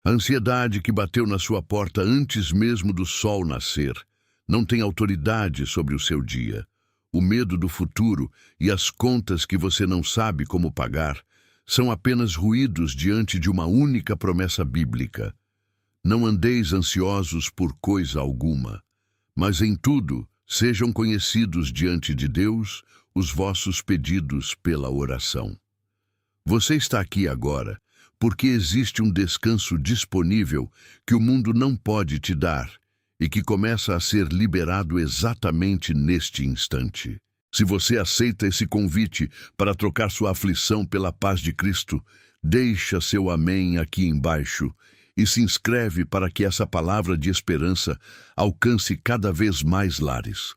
A ansiedade que bateu na sua porta antes mesmo do sol nascer não tem autoridade sobre o seu dia. O medo do futuro e as contas que você não sabe como pagar são apenas ruídos diante de uma única promessa bíblica. Não andeis ansiosos por coisa alguma, mas em tudo sejam conhecidos diante de Deus os vossos pedidos pela oração. Você está aqui agora porque existe um descanso disponível que o mundo não pode te dar e que começa a ser liberado exatamente neste instante. Se você aceita esse convite para trocar sua aflição pela paz de Cristo, deixa seu amém aqui embaixo e se inscreve para que essa palavra de esperança alcance cada vez mais lares.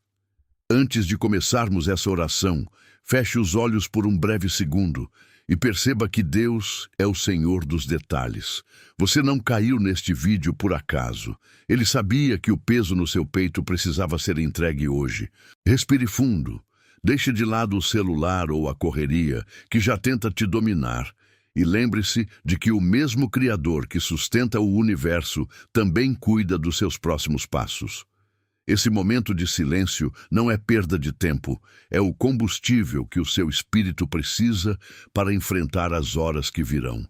Antes de começarmos essa oração, feche os olhos por um breve segundo e perceba que Deus é o Senhor dos detalhes. Você não caiu neste vídeo por acaso. Ele sabia que o peso no seu peito precisava ser entregue hoje. Respire fundo. Deixe de lado o celular ou a correria que já tenta te dominar. E lembre-se de que o mesmo Criador que sustenta o universo também cuida dos seus próximos passos. Esse momento de silêncio não é perda de tempo, é o combustível que o seu espírito precisa para enfrentar as horas que virão.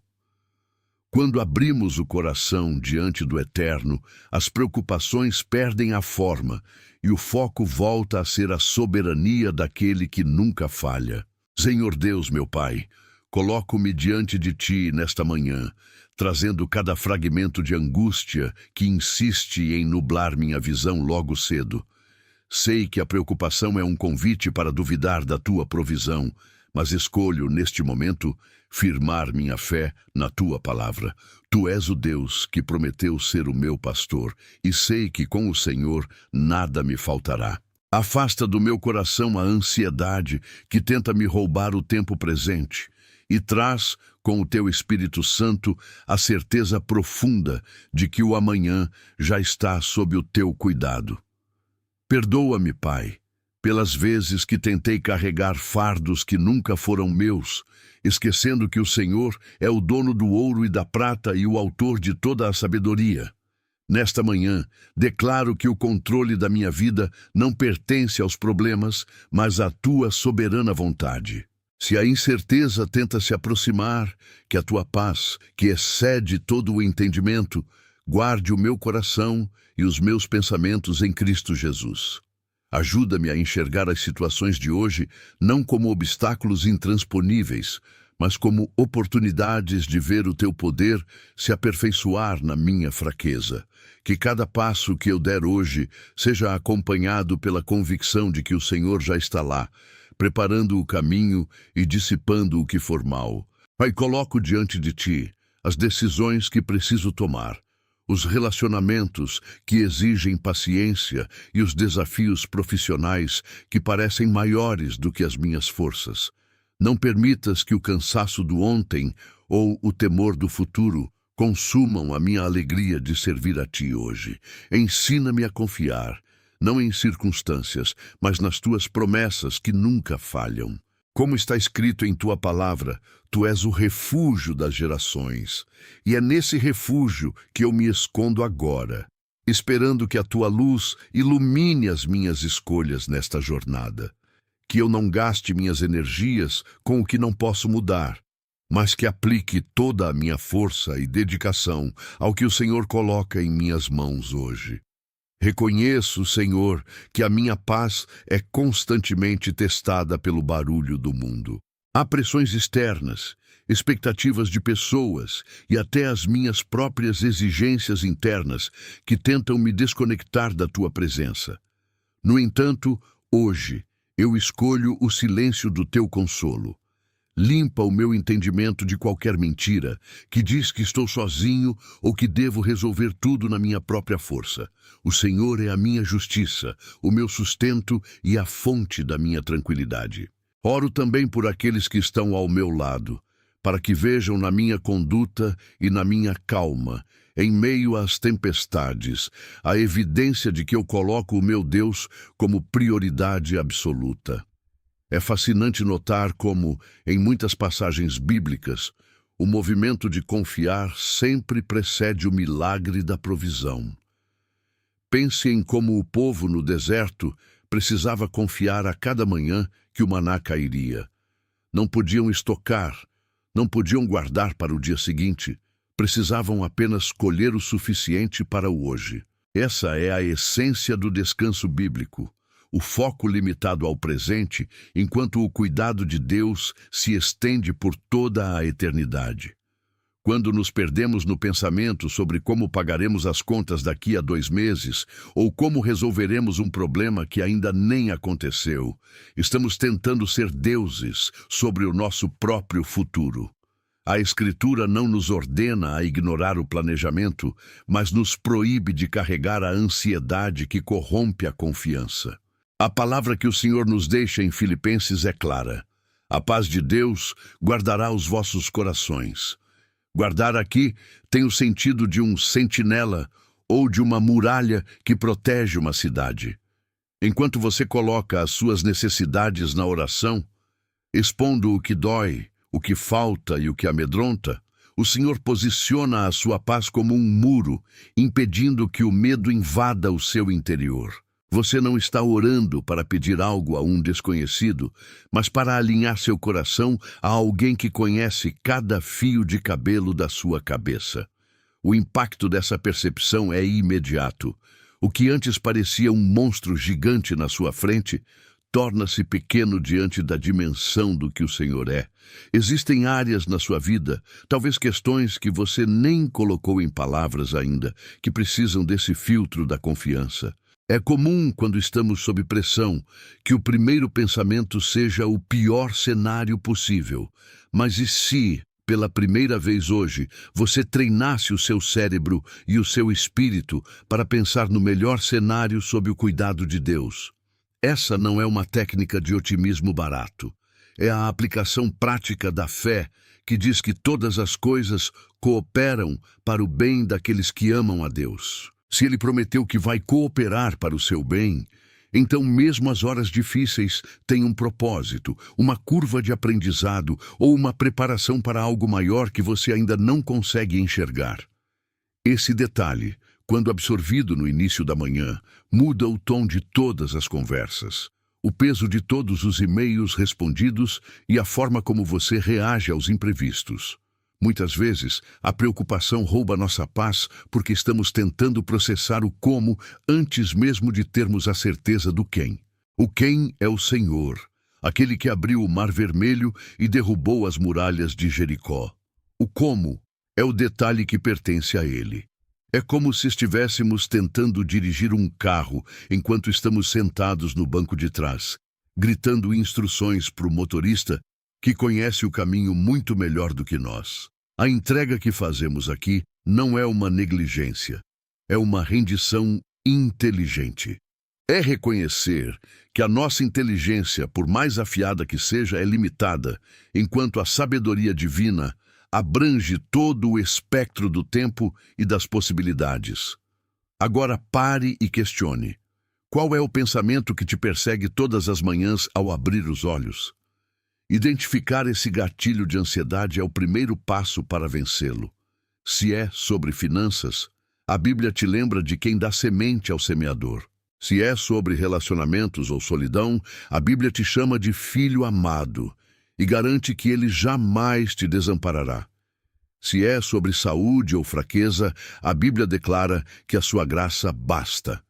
Quando abrimos o coração diante do Eterno, as preocupações perdem a forma e o foco volta a ser a soberania daquele que nunca falha. Senhor Deus, meu Pai, coloco-me diante de Ti nesta manhã, trazendo cada fragmento de angústia que insiste em nublar minha visão logo cedo. Sei que a preocupação é um convite para duvidar da Tua provisão, mas escolho, neste momento, firmar minha fé na Tua palavra. Tu és o Deus que prometeu ser o meu pastor, e sei que com o Senhor nada me faltará. Afasta do meu coração a ansiedade que tenta me roubar o tempo presente, e traz, com o Teu Espírito Santo, a certeza profunda de que o amanhã já está sob o Teu cuidado. Perdoa-me, Pai, pelas vezes que tentei carregar fardos que nunca foram meus, esquecendo que o Senhor é o dono do ouro e da prata e o autor de toda a sabedoria. Nesta manhã, declaro que o controle da minha vida não pertence aos problemas, mas à Tua soberana vontade. Se a incerteza tenta se aproximar, que a Tua paz, que excede todo o entendimento, guarde o meu coração e os meus pensamentos em Cristo Jesus. Ajuda-me a enxergar as situações de hoje não como obstáculos intransponíveis, mas como oportunidades de ver o Teu poder se aperfeiçoar na minha fraqueza. Que cada passo que eu der hoje seja acompanhado pela convicção de que o Senhor já está lá, preparando o caminho e dissipando o que for mal. Pai, coloco diante de Ti as decisões que preciso tomar, os relacionamentos que exigem paciência e os desafios profissionais que parecem maiores do que as minhas forças. Não permitas que o cansaço do ontem ou o temor do futuro consumam a minha alegria de servir a Ti hoje. Ensina-me a confiar, não em circunstâncias, mas nas Tuas promessas que nunca falham. Como está escrito em Tua palavra, Tu és o refúgio das gerações, e é nesse refúgio que eu me escondo agora, esperando que a Tua luz ilumine as minhas escolhas nesta jornada. Que eu não gaste minhas energias com o que não posso mudar, mas que aplique toda a minha força e dedicação ao que o Senhor coloca em minhas mãos hoje. Reconheço, Senhor, que a minha paz é constantemente testada pelo barulho do mundo. Há pressões externas, expectativas de pessoas e até as minhas próprias exigências internas que tentam me desconectar da Tua presença. No entanto, hoje, eu escolho o silêncio do Teu consolo. Limpa o meu entendimento de qualquer mentira que diz que estou sozinho ou que devo resolver tudo na minha própria força. O Senhor é a minha justiça, o meu sustento e a fonte da minha tranquilidade. Oro também por aqueles que estão ao meu lado, para que vejam na minha conduta e na minha calma, em meio às tempestades, a evidência de que eu coloco o meu Deus como prioridade absoluta. É fascinante notar como, em muitas passagens bíblicas, O movimento de confiar sempre precede o milagre da provisão. Pense em como o povo no deserto precisava confiar a cada manhã que o maná cairia. Não podiam estocar, não podiam guardar para o dia seguinte, precisavam apenas colher o suficiente para o hoje. Essa é a essência do descanso bíblico, o foco limitado ao presente, enquanto o cuidado de Deus se estende por toda a eternidade. Quando nos perdemos no pensamento sobre como pagaremos as contas daqui a 2 meses, ou como resolveremos um problema que ainda nem aconteceu, estamos tentando ser deuses sobre o nosso próprio futuro. A Escritura não nos ordena a ignorar o planejamento, mas nos proíbe de carregar a ansiedade que corrompe a confiança. A palavra que o Senhor nos deixa em Filipenses é clara. A paz de Deus guardará os vossos corações. Guardar aqui tem o sentido de um sentinela ou de uma muralha que protege uma cidade. Enquanto você coloca as suas necessidades na oração, expondo o que dói, o que falta e o que amedronta, o Senhor posiciona a sua paz como um muro, impedindo que o medo invada o seu interior. Você não está orando para pedir algo a um desconhecido, mas para alinhar seu coração a alguém que conhece cada fio de cabelo da sua cabeça. O impacto dessa percepção é imediato. O que antes parecia um monstro gigante na sua frente, torna-se pequeno diante da dimensão do que o Senhor é. Existem áreas na sua vida, talvez questões que você nem colocou em palavras ainda, que precisam desse filtro da confiança. É comum, quando estamos sob pressão, que o primeiro pensamento seja o pior cenário possível. Mas e se, pela primeira vez hoje, você treinasse o seu cérebro e o seu espírito para pensar no melhor cenário sob o cuidado de Deus? Essa não é uma técnica de otimismo barato. É a aplicação prática da fé que diz que todas as coisas cooperam para o bem daqueles que amam a Deus. Se Ele prometeu que vai cooperar para o seu bem, então mesmo as horas difíceis têm um propósito, uma curva de aprendizado ou uma preparação para algo maior que você ainda não consegue enxergar. Esse detalhe, quando absorvido no início da manhã, muda o tom de todas as conversas, o peso de todos os e-mails respondidos e a forma como você reage aos imprevistos. Muitas vezes, a preocupação rouba nossa paz porque estamos tentando processar o como antes mesmo de termos a certeza do quem. O quem é o Senhor, aquele que abriu o Mar Vermelho e derrubou as muralhas de Jericó. O como é o detalhe que pertence a Ele. É como se estivéssemos tentando dirigir um carro enquanto estamos sentados no banco de trás, gritando instruções para o motorista que conhece o caminho muito melhor do que nós. A entrega que fazemos aqui não é uma negligência, é uma rendição inteligente. É reconhecer que a nossa inteligência, por mais afiada que seja, é limitada, enquanto a sabedoria divina abrange todo o espectro do tempo e das possibilidades. Agora pare e questione. Qual é o pensamento que te persegue todas as manhãs ao abrir os olhos? Identificar esse gatilho de ansiedade é o primeiro passo para vencê-lo. Se é sobre finanças, a Bíblia te lembra de quem dá semente ao semeador. Se é sobre relacionamentos ou solidão, a Bíblia te chama de filho amado e garante que ele jamais te desamparará. Se é sobre saúde ou fraqueza, a Bíblia declara que a sua graça basta.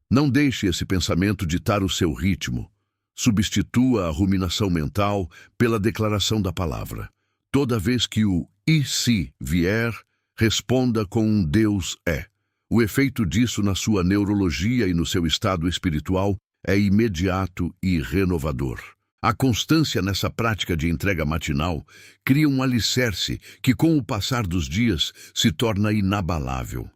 Não deixe esse pensamento ditar o seu ritmo. Substitua a ruminação mental pela declaração da palavra. Toda vez que o "e se" vier, responda com um Deus é. O efeito disso na sua neurologia e no seu estado espiritual é imediato e renovador. A constância nessa prática de entrega matinal cria um alicerce que, com o passar dos dias, se torna inabalável.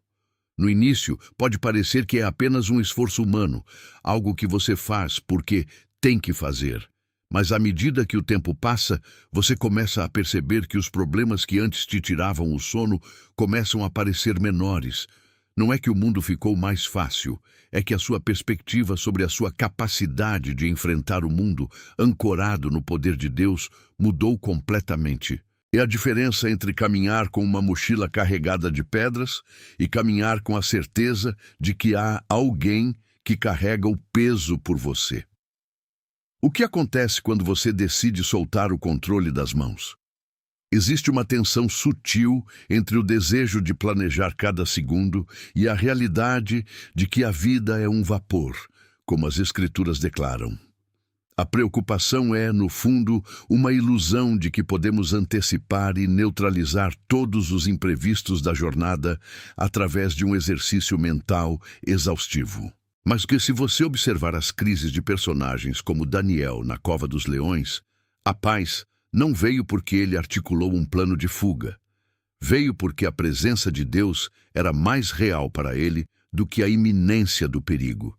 No início, pode parecer que é apenas um esforço humano, algo que você faz porque tem que fazer. Mas à medida que o tempo passa, você começa a perceber que os problemas que antes te tiravam o sono começam a parecer menores. Não é que o mundo ficou mais fácil, é que a sua perspectiva sobre a sua capacidade de enfrentar o mundo, ancorado no poder de Deus, mudou completamente. É a diferença entre caminhar com uma mochila carregada de pedras e caminhar com a certeza de que há alguém que carrega o peso por você. O que acontece quando você decide soltar o controle das mãos? Existe uma tensão sutil entre o desejo de planejar cada segundo e a realidade de que a vida é um vapor, como as Escrituras declaram. A preocupação é, no fundo, uma ilusão de que podemos antecipar e neutralizar todos os imprevistos da jornada através de um exercício mental exaustivo. Mas que se você observar as crises de personagens como Daniel na Cova dos Leões, a paz não veio porque ele articulou um plano de fuga. Veio porque a presença de Deus era mais real para ele do que a iminência do perigo.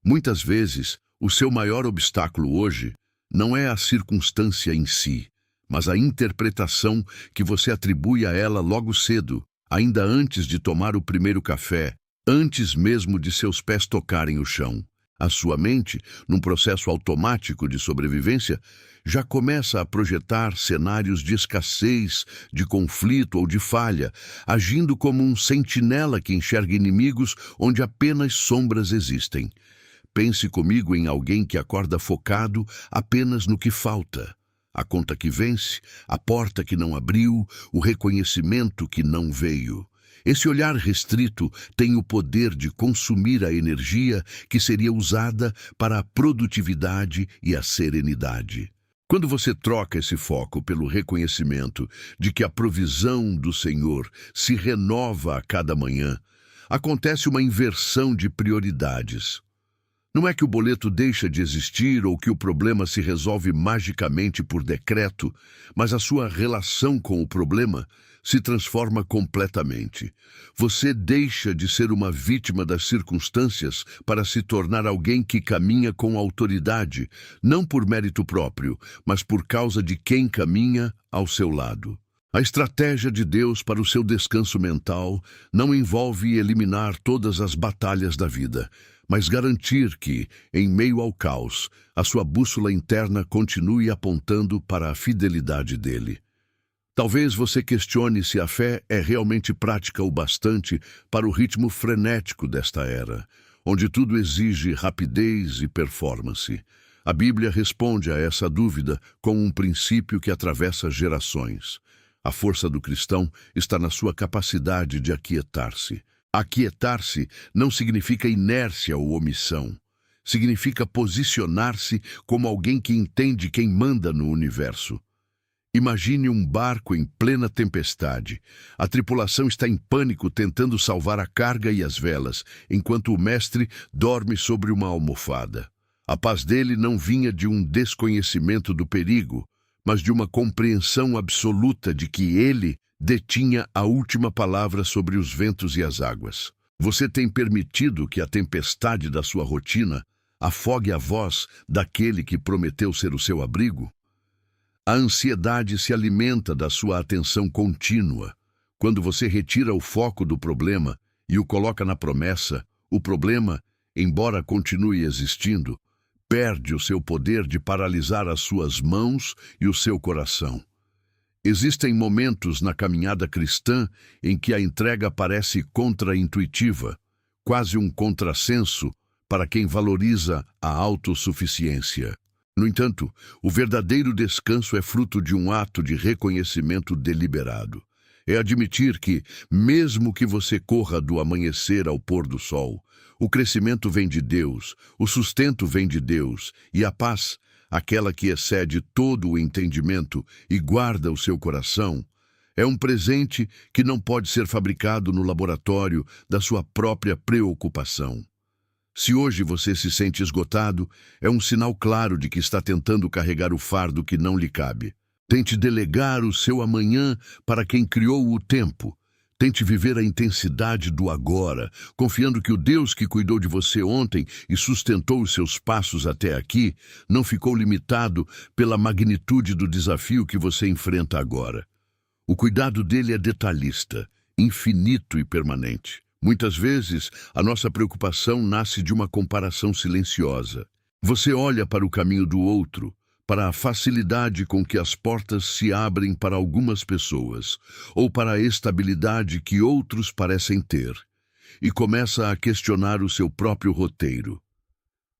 Muitas vezes, o seu maior obstáculo hoje não é a circunstância em si, mas a interpretação que você atribui a ela logo cedo, ainda antes de tomar o primeiro café, antes mesmo de seus pés tocarem o chão. A sua mente, num processo automático de sobrevivência, já começa a projetar cenários de escassez, de conflito ou de falha, agindo como um sentinela que enxerga inimigos onde apenas sombras existem. Pense comigo em alguém que acorda focado apenas no que falta. A conta que vence, a porta que não abriu, o reconhecimento que não veio. Esse olhar restrito tem o poder de consumir a energia que seria usada para a produtividade e a serenidade. Quando você troca esse foco pelo reconhecimento de que a provisão do Senhor se renova a cada manhã, acontece uma inversão de prioridades. Não é que o boleto deixa de existir ou que o problema se resolve magicamente por decreto, mas a sua relação com o problema se transforma completamente. Você deixa de ser uma vítima das circunstâncias para se tornar alguém que caminha com autoridade, não por mérito próprio, mas por causa de quem caminha ao seu lado. A estratégia de Deus para o seu descanso mental não envolve eliminar todas as batalhas da vida, mas garantir que, em meio ao caos, a sua bússola interna continue apontando para a fidelidade dele. Talvez você questione se a fé é realmente prática o bastante para o ritmo frenético desta era, onde tudo exige rapidez e performance. A Bíblia responde a essa dúvida com um princípio que atravessa gerações. A força do cristão está na sua capacidade de aquietar-se. Aquietar-se não significa inércia ou omissão. Significa posicionar-se como alguém que entende quem manda no universo. Imagine um barco em plena tempestade. A tripulação está em pânico tentando salvar a carga e as velas, enquanto o mestre dorme sobre uma almofada. A paz dele não vinha de um desconhecimento do perigo, mas de uma compreensão absoluta de que ele detinha a última palavra sobre os ventos e as águas. Você tem permitido que a tempestade da sua rotina afogue a voz daquele que prometeu ser o seu abrigo? A ansiedade se alimenta da sua atenção contínua. Quando você retira o foco do problema e o coloca na promessa, o problema, embora continue existindo, perde o seu poder de paralisar as suas mãos e o seu coração. Existem momentos na caminhada cristã em que a entrega parece contraintuitiva, quase um contrassenso para quem valoriza a autossuficiência. No entanto, o verdadeiro descanso é fruto de um ato de reconhecimento deliberado. É admitir que, mesmo que você corra do amanhecer ao pôr do sol, o crescimento vem de Deus, o sustento vem de Deus, e a paz, aquela que excede todo o entendimento e guarda o seu coração, é um presente que não pode ser fabricado no laboratório da sua própria preocupação. Se hoje você se sente esgotado, é um sinal claro de que está tentando carregar o fardo que não lhe cabe. Tente delegar o seu amanhã para quem criou o tempo. Tente viver a intensidade do agora, confiando que o Deus que cuidou de você ontem e sustentou os seus passos até aqui não ficou limitado pela magnitude do desafio que você enfrenta agora. O cuidado dele é detalhista, infinito e permanente. Muitas vezes, a nossa preocupação nasce de uma comparação silenciosa. Você olha para o caminho do outro, para a facilidade com que as portas se abrem para algumas pessoas, ou para a estabilidade que outros parecem ter, e começa a questionar o seu próprio roteiro.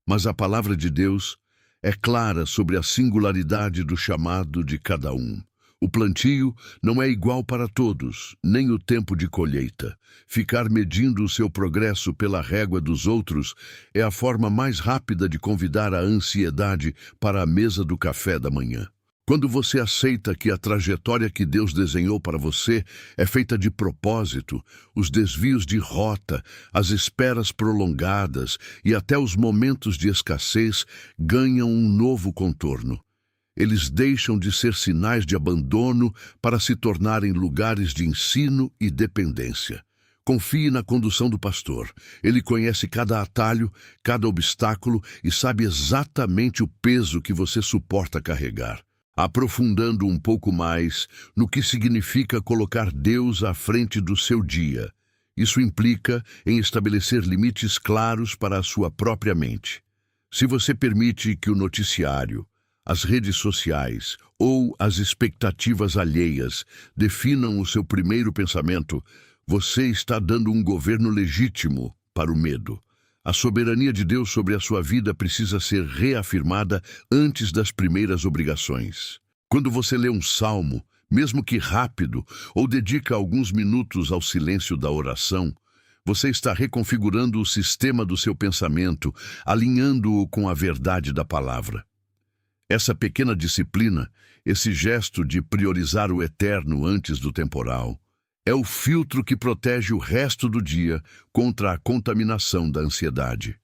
Mas a palavra de Deus é clara sobre a singularidade do chamado de cada um. O plantio não é igual para todos, nem o tempo de colheita. Ficar medindo o seu progresso pela régua dos outros é a forma mais rápida de convidar a ansiedade para a mesa do café da manhã. Quando você aceita que a trajetória que Deus desenhou para você é feita de propósito, os desvios de rota, as esperas prolongadas e até os momentos de escassez ganham um novo contorno. Eles deixam de ser sinais de abandono para se tornarem lugares de ensino e dependência. Confie na condução do pastor. Ele conhece cada atalho, cada obstáculo e sabe exatamente o peso que você suporta carregar. Aprofundando um pouco mais no que significa colocar Deus à frente do seu dia. Isso implica em estabelecer limites claros para a sua própria mente. Se você permite que o noticiário, as redes sociais ou as expectativas alheias definam o seu primeiro pensamento, você está dando um governo legítimo para o medo. A soberania de Deus sobre a sua vida precisa ser reafirmada antes das primeiras obrigações. Quando você lê um salmo, mesmo que rápido, ou dedica alguns minutos ao silêncio da oração, você está reconfigurando o sistema do seu pensamento, alinhando-o com a verdade da palavra. Essa pequena disciplina, esse gesto de priorizar o eterno antes do temporal, é o filtro que protege o resto do dia contra a contaminação da ansiedade.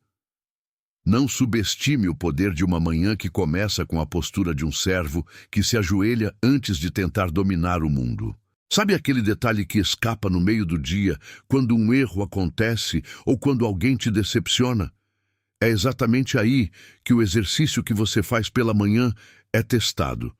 Não subestime o poder de uma manhã que começa com a postura de um servo que se ajoelha antes de tentar dominar o mundo. Sabe aquele detalhe que escapa no meio do dia, quando um erro acontece ou quando alguém te decepciona? É exatamente aí que o exercício que você faz pela manhã é testado.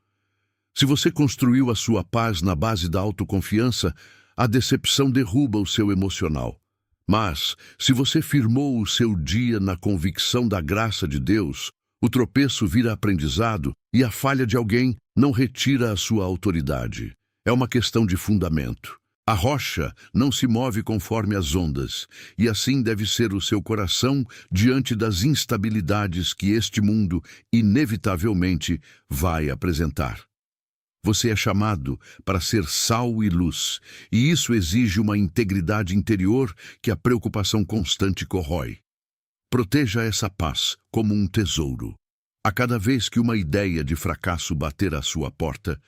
Se você construiu a sua paz na base da autoconfiança, a decepção derruba o seu emocional. Mas, se você firmou o seu dia na convicção da graça de Deus, o tropeço vira aprendizado e a falha de alguém não retira a sua autoridade. É uma questão de fundamento. A rocha não se move conforme as ondas, e assim deve ser o seu coração diante das instabilidades que este mundo, inevitavelmente, vai apresentar. Você é chamado para ser sal e luz, e isso exige uma integridade interior que a preocupação constante corrói. Proteja essa paz como um tesouro. A cada vez que uma ideia de fracasso bater à sua porta,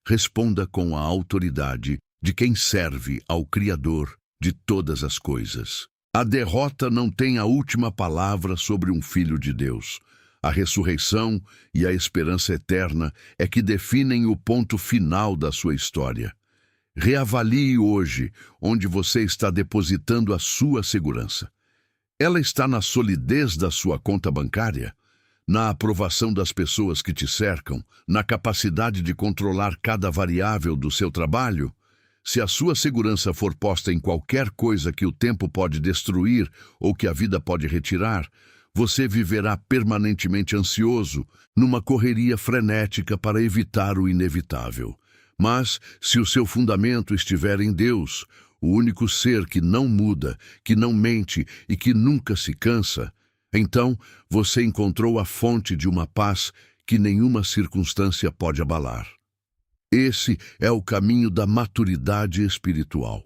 responda com a autoridade de quem serve ao Criador de todas as coisas. A derrota não tem a última palavra sobre um filho de Deus. A ressurreição e a esperança eterna é que definem o ponto final da sua história. Reavalie hoje onde você está depositando a sua segurança. Ela está na solidez da sua conta bancária, na aprovação das pessoas que te cercam, na capacidade de controlar cada variável do seu trabalho. Se a sua segurança for posta em qualquer coisa que o tempo pode destruir ou que a vida pode retirar, você viverá permanentemente ansioso, numa correria frenética para evitar o inevitável. Mas, se o seu fundamento estiver em Deus, o único ser que não muda, que não mente e que nunca se cansa, então você encontrou a fonte de uma paz que nenhuma circunstância pode abalar. Esse é o caminho da maturidade espiritual.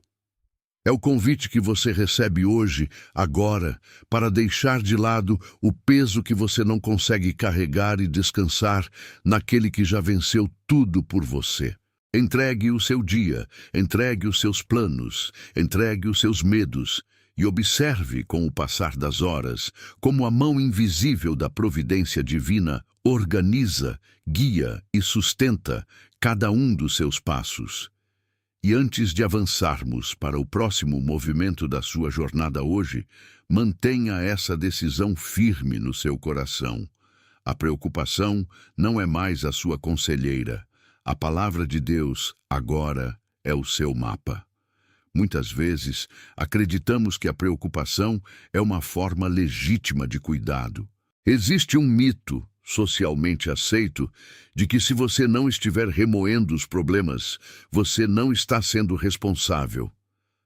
É o convite que você recebe hoje, agora, para deixar de lado o peso que você não consegue carregar e descansar naquele que já venceu tudo por você. Entregue o seu dia, entregue os seus planos, entregue os seus medos e observe com o passar das horas como a mão invisível da providência divina organiza, guia e sustenta cada um dos seus passos. E antes de avançarmos para o próximo movimento da sua jornada hoje, mantenha essa decisão firme no seu coração. A preocupação não é mais a sua conselheira. A palavra de Deus, agora, é o seu mapa. Muitas vezes, acreditamos que a preocupação é uma forma legítima de cuidado. Existe um mito socialmente aceito de que se você não estiver remoendo os problemas, você não está sendo responsável.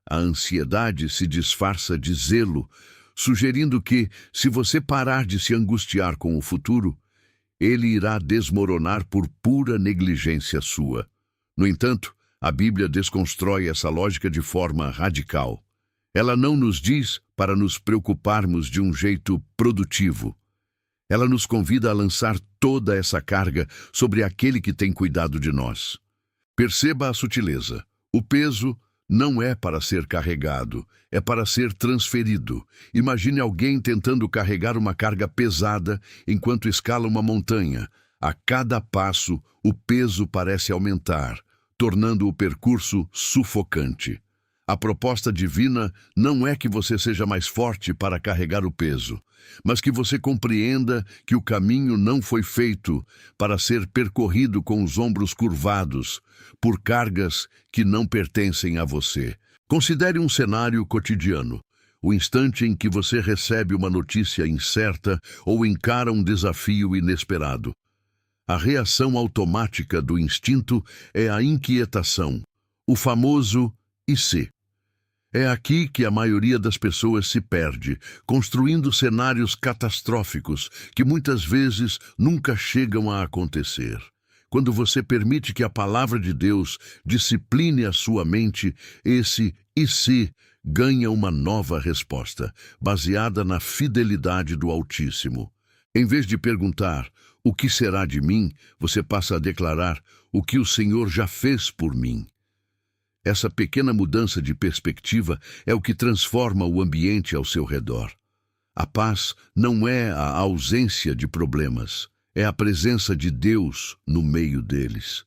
A ansiedade se disfarça de zelo, sugerindo que, se você parar de se angustiar com o futuro, ele irá desmoronar por pura negligência sua. No entanto, a Bíblia desconstrói essa lógica de forma radical. Ela não nos diz para nos preocuparmos de um jeito produtivo. Ela nos convida a lançar toda essa carga sobre aquele que tem cuidado de nós. Perceba a sutileza. O peso não é para ser carregado, é para ser transferido. Imagine alguém tentando carregar uma carga pesada enquanto escala uma montanha. A cada passo, o peso parece aumentar, tornando o percurso sufocante. A proposta divina não é que você seja mais forte para carregar o peso, mas que você compreenda que o caminho não foi feito para ser percorrido com os ombros curvados por cargas que não pertencem a você. Considere um cenário cotidiano, o instante em que você recebe uma notícia incerta ou encara um desafio inesperado. A reação automática do instinto é a inquietação, o famoso "e se?". É aqui que a maioria das pessoas se perde, construindo cenários catastróficos que muitas vezes nunca chegam a acontecer. Quando você permite que a palavra de Deus discipline a sua mente, esse "e se" ganha uma nova resposta, baseada na fidelidade do Altíssimo. Em vez de perguntar "o que será de mim?", você passa a declarar "o que o Senhor já fez por mim". Essa pequena mudança de perspectiva é o que transforma o ambiente ao seu redor. A paz não é a ausência de problemas, é a presença de Deus no meio deles.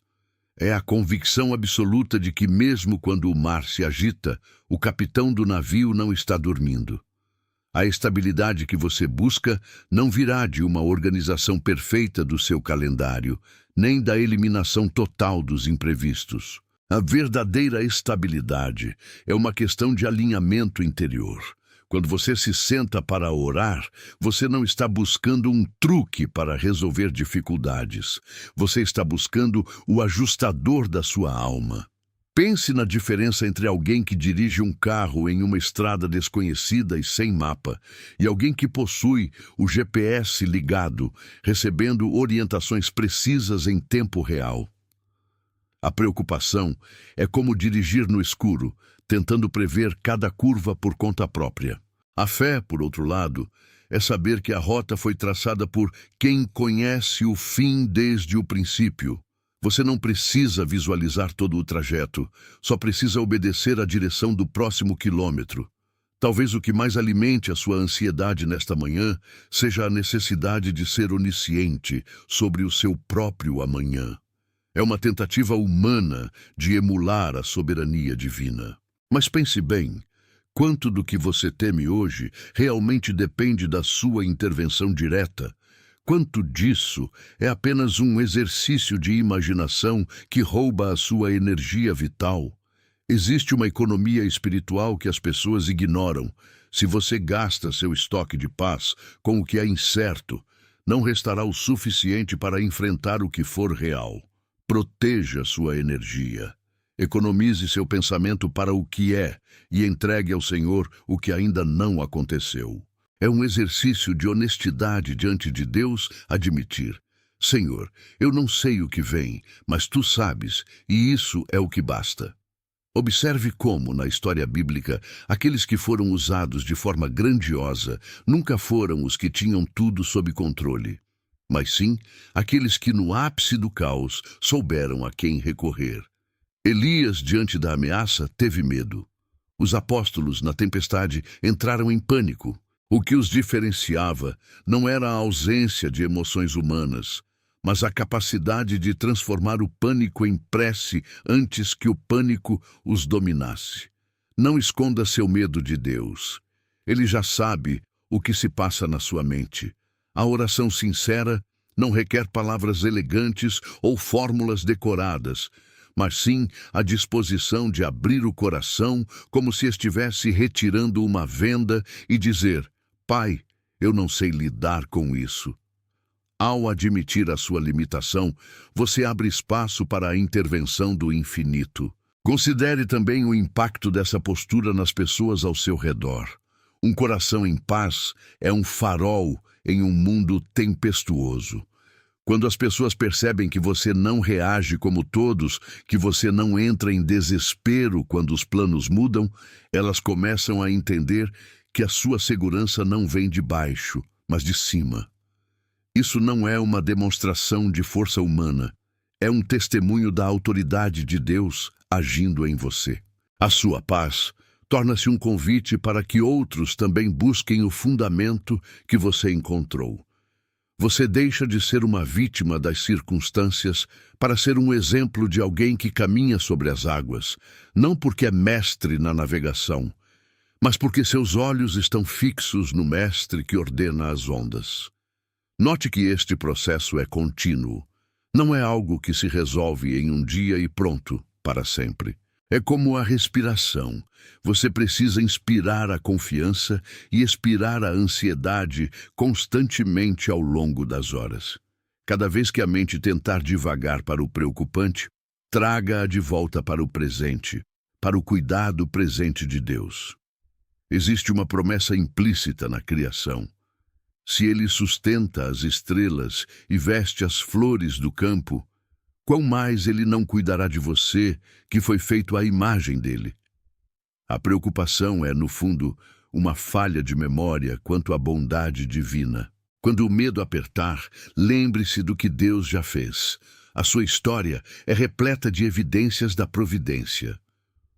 É a convicção absoluta de que mesmo quando o mar se agita, o capitão do navio não está dormindo. A estabilidade que você busca não virá de uma organização perfeita do seu calendário, nem da eliminação total dos imprevistos. A verdadeira estabilidade é uma questão de alinhamento interior. Quando você se senta para orar, você não está buscando um truque para resolver dificuldades. Você está buscando o ajustador da sua alma. Pense na diferença entre alguém que dirige um carro em uma estrada desconhecida e sem mapa, e alguém que possui o GPS ligado, recebendo orientações precisas em tempo real. A preocupação é como dirigir no escuro, tentando prever cada curva por conta própria. A fé, por outro lado, é saber que a rota foi traçada por quem conhece o fim desde o princípio. Você não precisa visualizar todo o trajeto, só precisa obedecer à direção do próximo quilômetro. Talvez o que mais alimente a sua ansiedade nesta manhã seja a necessidade de ser onisciente sobre o seu próprio amanhã. É uma tentativa humana de emular a soberania divina. Mas pense bem, quanto do que você teme hoje realmente depende da sua intervenção direta? Quanto disso é apenas um exercício de imaginação que rouba a sua energia vital? Existe uma economia espiritual que as pessoas ignoram. Se você gasta seu estoque de paz com o que é incerto, não restará o suficiente para enfrentar o que for real. Proteja sua energia. Economize seu pensamento para o que é e entregue ao Senhor o que ainda não aconteceu. É um exercício de honestidade diante de Deus admitir: Senhor, eu não sei o que vem, mas Tu sabes, e isso é o que basta. Observe como, na história bíblica, aqueles que foram usados de forma grandiosa nunca foram os que tinham tudo sob controle, mas sim aqueles que no ápice do caos souberam a quem recorrer. Elias, diante da ameaça, teve medo. Os apóstolos, na tempestade, entraram em pânico. O que os diferenciava não era a ausência de emoções humanas, mas a capacidade de transformar o pânico em prece antes que o pânico os dominasse. Não esconda seu medo de Deus. Ele já sabe o que se passa na sua mente. A oração sincera não requer palavras elegantes ou fórmulas decoradas, mas sim a disposição de abrir o coração como se estivesse retirando uma venda e dizer: Pai, eu não sei lidar com isso. Ao admitir a sua limitação, você abre espaço para a intervenção do infinito. Considere também o impacto dessa postura nas pessoas ao seu redor. Um coração em paz é um farol em um mundo tempestuoso. Quando as pessoas percebem que você não reage como todos, que você não entra em desespero quando os planos mudam, elas começam a entender que a sua segurança não vem de baixo, mas de cima. Isso não é uma demonstração de força humana, é um testemunho da autoridade de Deus agindo em você. A sua paz torna-se um convite para que outros também busquem o fundamento que você encontrou. Você deixa de ser uma vítima das circunstâncias para ser um exemplo de alguém que caminha sobre as águas, não porque é mestre na navegação, mas porque seus olhos estão fixos no mestre que ordena as ondas. Note que este processo é contínuo. Não é algo que se resolve em um dia e pronto, para sempre. É como a respiração. Você precisa inspirar a confiança e expirar a ansiedade constantemente ao longo das horas. Cada vez que a mente tentar divagar para o preocupante, traga-a de volta para o presente, para o cuidado presente de Deus. Existe uma promessa implícita na criação. Se ele sustenta as estrelas e veste as flores do campo, quão mais ele não cuidará de você, que foi feito à imagem dele? A preocupação é, no fundo, uma falha de memória quanto à bondade divina. Quando o medo apertar, lembre-se do que Deus já fez. A sua história é repleta de evidências da providência.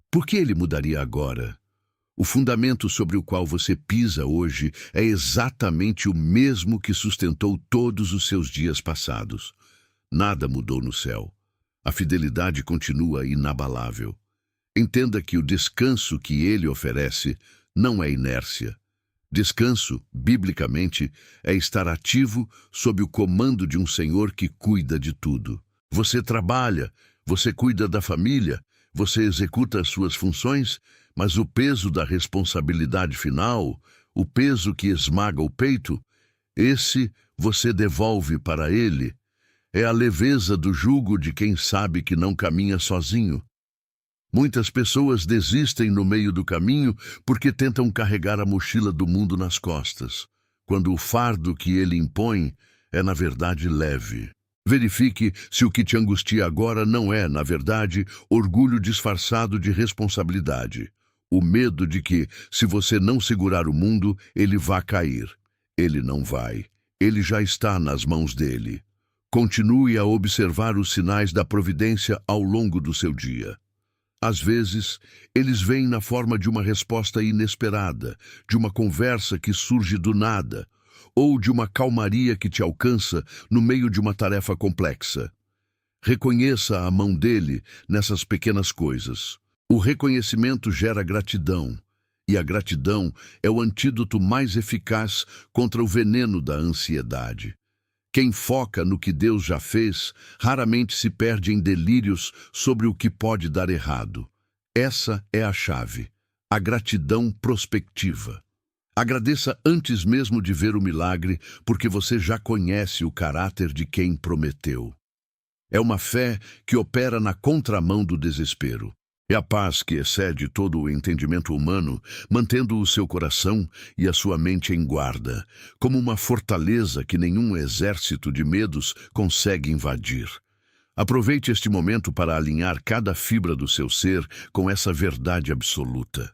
Por que ele mudaria agora? O fundamento sobre o qual você pisa hoje é exatamente o mesmo que sustentou todos os seus dias passados. Nada mudou no céu. A fidelidade continua inabalável. Entenda que o descanso que ele oferece não é inércia. Descanso, biblicamente, é estar ativo sob o comando de um Senhor que cuida de tudo. Você trabalha, você cuida da família, você executa as suas funções, mas o peso da responsabilidade final, o peso que esmaga o peito, esse você devolve para ele. É a leveza do jugo de quem sabe que não caminha sozinho. Muitas pessoas desistem no meio do caminho porque tentam carregar a mochila do mundo nas costas, quando o fardo que ele impõe é, na verdade, leve. Verifique se o que te angustia agora não é, na verdade, orgulho disfarçado de responsabilidade. O medo de que, se você não segurar o mundo, ele vá cair. Ele não vai. Ele já está nas mãos dele. Continue a observar os sinais da providência ao longo do seu dia. Às vezes, eles vêm na forma de uma resposta inesperada, de uma conversa que surge do nada, ou de uma calmaria que te alcança no meio de uma tarefa complexa. Reconheça a mão dele nessas pequenas coisas. O reconhecimento gera gratidão, e a gratidão é o antídoto mais eficaz contra o veneno da ansiedade. Quem foca no que Deus já fez, raramente se perde em delírios sobre o que pode dar errado. Essa é a chave, a gratidão prospectiva. Agradeça antes mesmo de ver o milagre, porque você já conhece o caráter de quem prometeu. É uma fé que opera na contramão do desespero. É a paz que excede todo o entendimento humano, mantendo o seu coração e a sua mente em guarda, como uma fortaleza que nenhum exército de medos consegue invadir. Aproveite este momento para alinhar cada fibra do seu ser com essa verdade absoluta.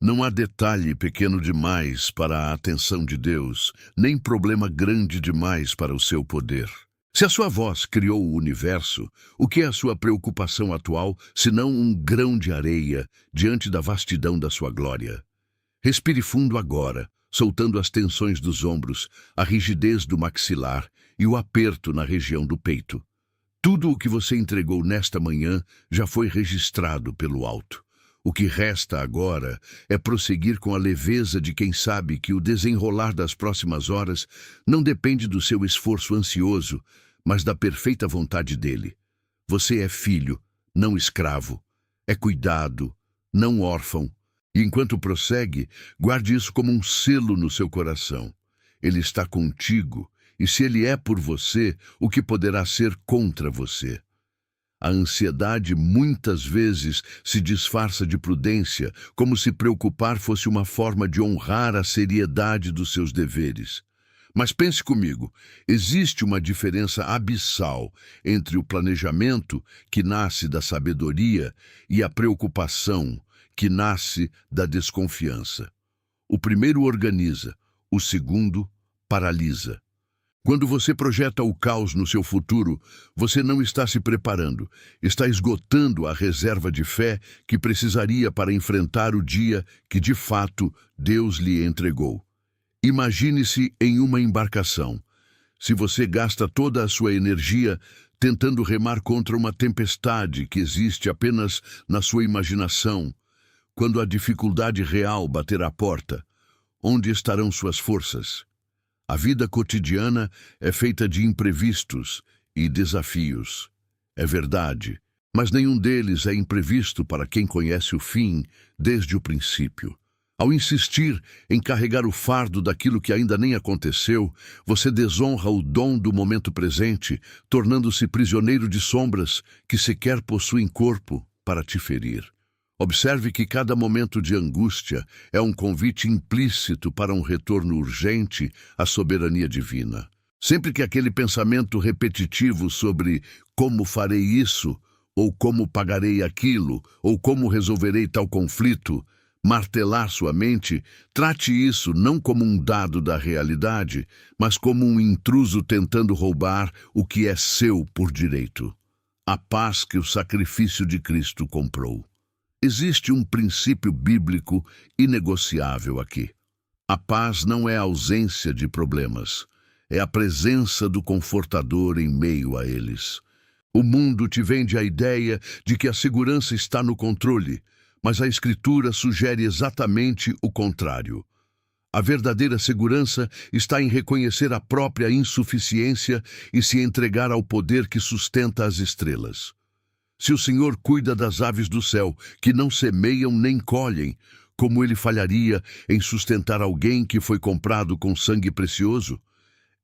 Não há detalhe pequeno demais para a atenção de Deus, nem problema grande demais para o seu poder. Se a sua voz criou o universo, o que é a sua preocupação atual, senão um grão de areia diante da vastidão da sua glória? Respire fundo agora, soltando as tensões dos ombros, a rigidez do maxilar e o aperto na região do peito. Tudo o que você entregou nesta manhã já foi registrado pelo alto. O que resta agora é prosseguir com a leveza de quem sabe que o desenrolar das próximas horas não depende do seu esforço ansioso, mas da perfeita vontade dele. Você é filho, não escravo. É cuidado, não órfão. E enquanto prossegue, guarde isso como um selo no seu coração. Ele está contigo E se ele é por você, o que poderá ser contra você? A ansiedade muitas vezes se disfarça de prudência, como se preocupar fosse uma forma de honrar a seriedade dos seus deveres. Mas pense comigo, existe uma diferença abissal entre o planejamento, que nasce da sabedoria, e a preocupação, que nasce da desconfiança. O primeiro organiza, o segundo paralisa. Quando você projeta o caos no seu futuro, você não está se preparando, está esgotando a reserva de fé que precisaria para enfrentar o dia que, de fato, Deus lhe entregou. Imagine-se em uma embarcação. Se você gasta toda a sua energia tentando remar contra uma tempestade que existe apenas na sua imaginação, quando a dificuldade real bater à porta, onde estarão suas forças? A vida cotidiana é feita de imprevistos e desafios. É verdade, mas nenhum deles é imprevisto para quem conhece o fim desde o princípio. Ao insistir em carregar o fardo daquilo que ainda nem aconteceu, você desonra o dom do momento presente, tornando-se prisioneiro de sombras que sequer possuem corpo para te ferir. Observe que cada momento de angústia é um convite implícito para um retorno urgente à soberania divina. Sempre que aquele pensamento repetitivo sobre como farei isso, ou como pagarei aquilo, ou como resolverei tal conflito, martelar sua mente, trate isso não como um dado da realidade, mas como um intruso tentando roubar o que é seu por direito. A paz que o sacrifício de Cristo comprou. Existe um princípio bíblico inegociável aqui. A paz não é a ausência de problemas, é a presença do Confortador em meio a eles. O mundo te vende a ideia de que a segurança está no controle, mas a Escritura sugere exatamente o contrário. A verdadeira segurança está em reconhecer a própria insuficiência e se entregar ao poder que sustenta as estrelas. Se o Senhor cuida das aves do céu, que não semeiam nem colhem, como ele falharia em sustentar alguém que foi comprado com sangue precioso?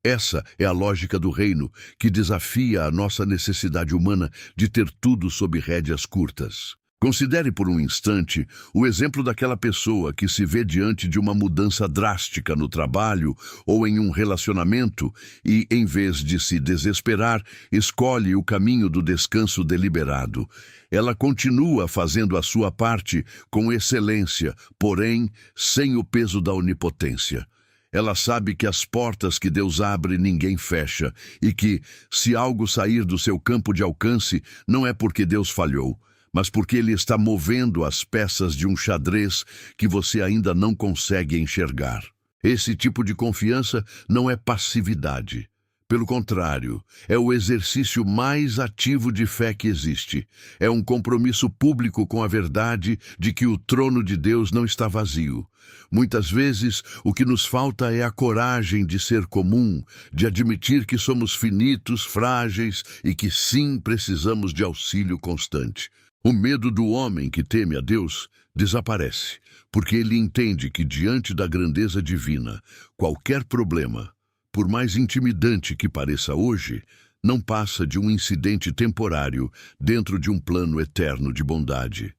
Essa é a lógica do reino, que desafia a nossa necessidade humana de ter tudo sob rédeas curtas. Considere por um instante o exemplo daquela pessoa que se vê diante de uma mudança drástica no trabalho ou em um relacionamento e, em vez de se desesperar, escolhe o caminho do descanso deliberado. Ela continua fazendo a sua parte com excelência, porém, sem o peso da onipotência. Ela sabe que as portas que Deus abre ninguém fecha e que, se algo sair do seu campo de alcance, não é porque Deus falhou, mas porque Ele está movendo as peças de um xadrez que você ainda não consegue enxergar. Esse tipo de confiança não é passividade. Pelo contrário, é o exercício mais ativo de fé que existe. É um compromisso público com a verdade de que o trono de Deus não está vazio. Muitas vezes, o que nos falta é a coragem de ser comum, de admitir que somos finitos, frágeis e que sim precisamos de auxílio constante. O medo do homem que teme a Deus desaparece, porque ele entende que diante da grandeza divina, qualquer problema, por mais intimidante que pareça hoje, não passa de um incidente temporário dentro de um plano eterno de bondade.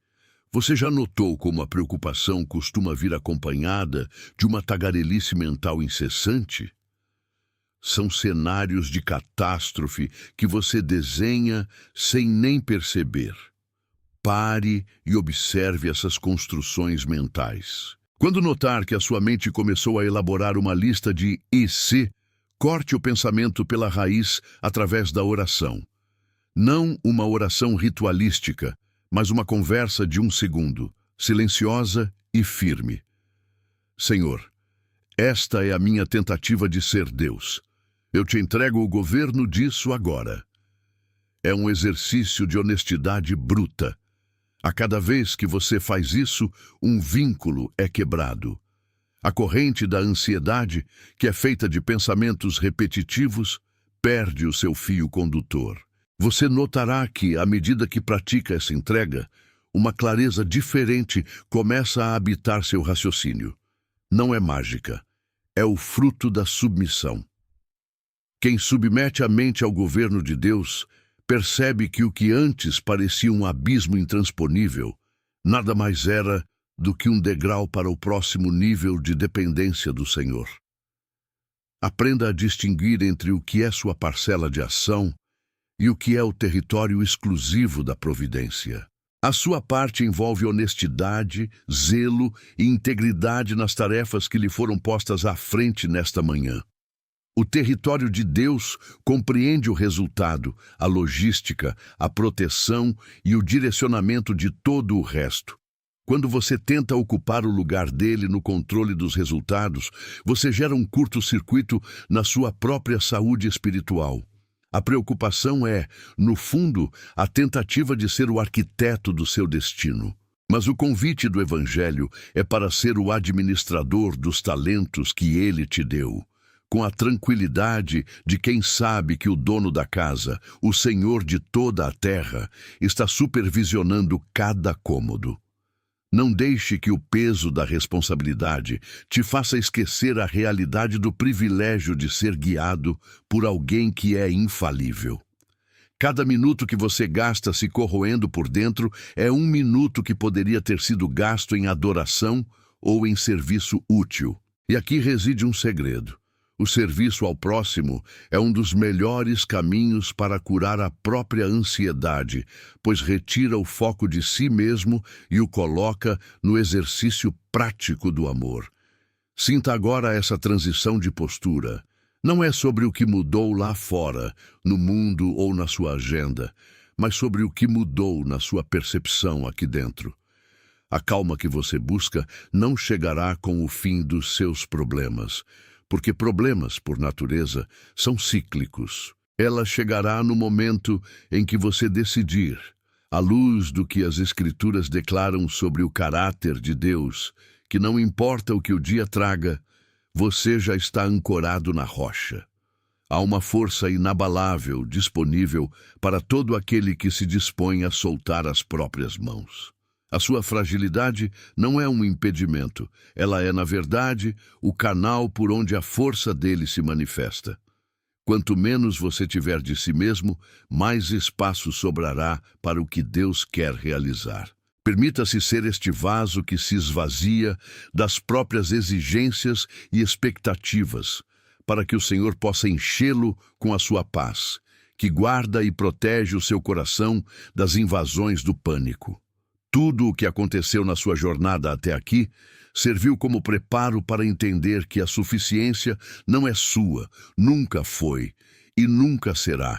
Você já notou como a preocupação costuma vir acompanhada de uma tagarelice mental incessante? São cenários de catástrofe que você desenha sem nem perceber. Pare e observe essas construções mentais. Quando notar que a sua mente começou a elaborar uma lista de "e se", corte o pensamento pela raiz através da oração. Não uma oração ritualística, mas uma conversa de 1 segundo, silenciosa e firme. Senhor, esta é a minha tentativa de ser Deus. Eu te entrego o governo disso agora. É um exercício de honestidade bruta. A cada vez que você faz isso, um vínculo é quebrado. A corrente da ansiedade, que é feita de pensamentos repetitivos, perde o seu fio condutor. Você notará que, à medida que pratica essa entrega, uma clareza diferente começa a habitar seu raciocínio. Não é mágica, é o fruto da submissão. Quem submete a mente ao governo de Deus percebe que o que antes parecia um abismo intransponível nada mais era do que um degrau para o próximo nível de dependência do Senhor. Aprenda a distinguir entre o que é sua parcela de ação e o que é o território exclusivo da providência. A sua parte envolve honestidade, zelo e integridade nas tarefas que lhe foram postas à frente nesta manhã. O território de Deus compreende o resultado, a logística, a proteção e o direcionamento de todo o resto. Quando você tenta ocupar o lugar dele no controle dos resultados, você gera um curto-circuito na sua própria saúde espiritual. A preocupação é, no fundo, a tentativa de ser o arquiteto do seu destino. Mas o convite do Evangelho é para ser o administrador dos talentos que ele te deu, com a tranquilidade de quem sabe que o dono da casa, o Senhor de toda a terra, está supervisionando cada cômodo. Não deixe que o peso da responsabilidade te faça esquecer a realidade do privilégio de ser guiado por alguém que é infalível. Cada minuto que você gasta se corroendo por dentro é um minuto que poderia ter sido gasto em adoração ou em serviço útil. E aqui reside um segredo. O serviço ao próximo é um dos melhores caminhos para curar a própria ansiedade, pois retira o foco de si mesmo e o coloca no exercício prático do amor. Sinta agora essa transição de postura. Não é sobre o que mudou lá fora, no mundo ou na sua agenda, mas sobre o que mudou na sua percepção aqui dentro. A calma que você busca não chegará com o fim dos seus problemas, porque problemas, por natureza, são cíclicos. Ela chegará no momento em que você decidir, à luz do que as Escrituras declaram sobre o caráter de Deus, que não importa o que o dia traga, você já está ancorado na rocha. Há uma força inabalável disponível para todo aquele que se dispõe a soltar as próprias mãos. A sua fragilidade não é um impedimento, ela é, na verdade, o canal por onde a força dele se manifesta. Quanto menos você tiver de si mesmo, mais espaço sobrará para o que Deus quer realizar. Permita-se ser este vaso que se esvazia das próprias exigências e expectativas, para que o Senhor possa enchê-lo com a sua paz, que guarda e protege o seu coração das invasões do pânico. Tudo o que aconteceu na sua jornada até aqui serviu como preparo para entender que a suficiência não é sua, nunca foi e nunca será.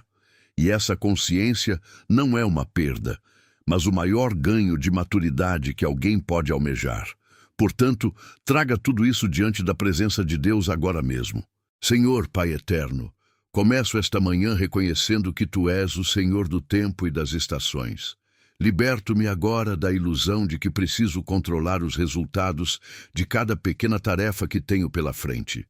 E essa consciência não é uma perda, mas o maior ganho de maturidade que alguém pode almejar. Portanto, traga tudo isso diante da presença de Deus agora mesmo. Senhor, Pai eterno, começo esta manhã reconhecendo que Tu és o Senhor do tempo e das estações. Liberto-me agora da ilusão de que preciso controlar os resultados de cada pequena tarefa que tenho pela frente.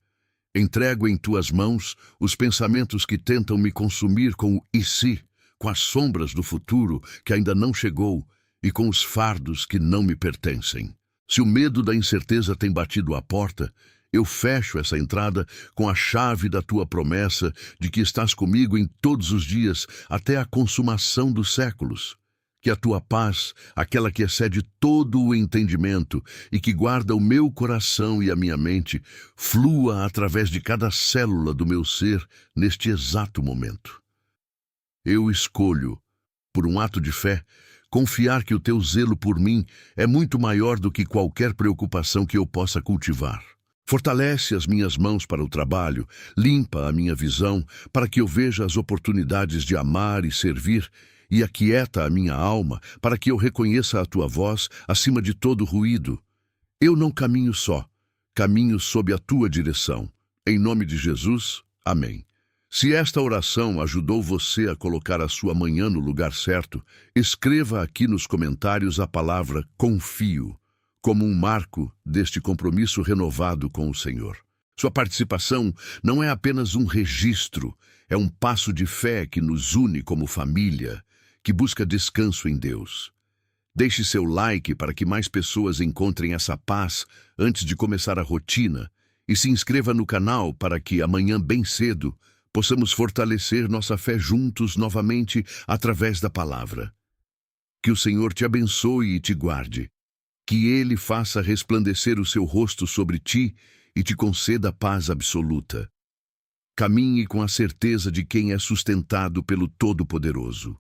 Entrego em Tuas mãos os pensamentos que tentam me consumir com o "e se", com as sombras do futuro que ainda não chegou e com os fardos que não me pertencem. Se o medo da incerteza tem batido à porta, eu fecho essa entrada com a chave da Tua promessa de que estás comigo em todos os dias até a consumação dos séculos. Que a Tua paz, aquela que excede todo o entendimento e que guarda o meu coração e a minha mente, flua através de cada célula do meu ser neste exato momento. Eu escolho, por um ato de fé, confiar que o Teu zelo por mim é muito maior do que qualquer preocupação que eu possa cultivar. Fortalece as minhas mãos para o trabalho, limpa a minha visão para que eu veja as oportunidades de amar e servir, e aquieta a minha alma para que eu reconheça a Tua voz acima de todo ruído. Eu não caminho só, caminho sob a Tua direção. Em nome de Jesus, amém. Se esta oração ajudou você a colocar a sua manhã no lugar certo, escreva aqui nos comentários a palavra confio, como um marco deste compromisso renovado com o Senhor. Sua participação não é apenas um registro, é um passo de fé que nos une como família, que busca descanso em Deus. Deixe seu like para que mais pessoas encontrem essa paz antes de começar a rotina e se inscreva no canal para que amanhã bem cedo possamos fortalecer nossa fé juntos novamente através da palavra. Que o Senhor te abençoe e te guarde. Que Ele faça resplandecer o seu rosto sobre ti e te conceda paz absoluta. Caminhe com a certeza de quem é sustentado pelo Todo-Poderoso.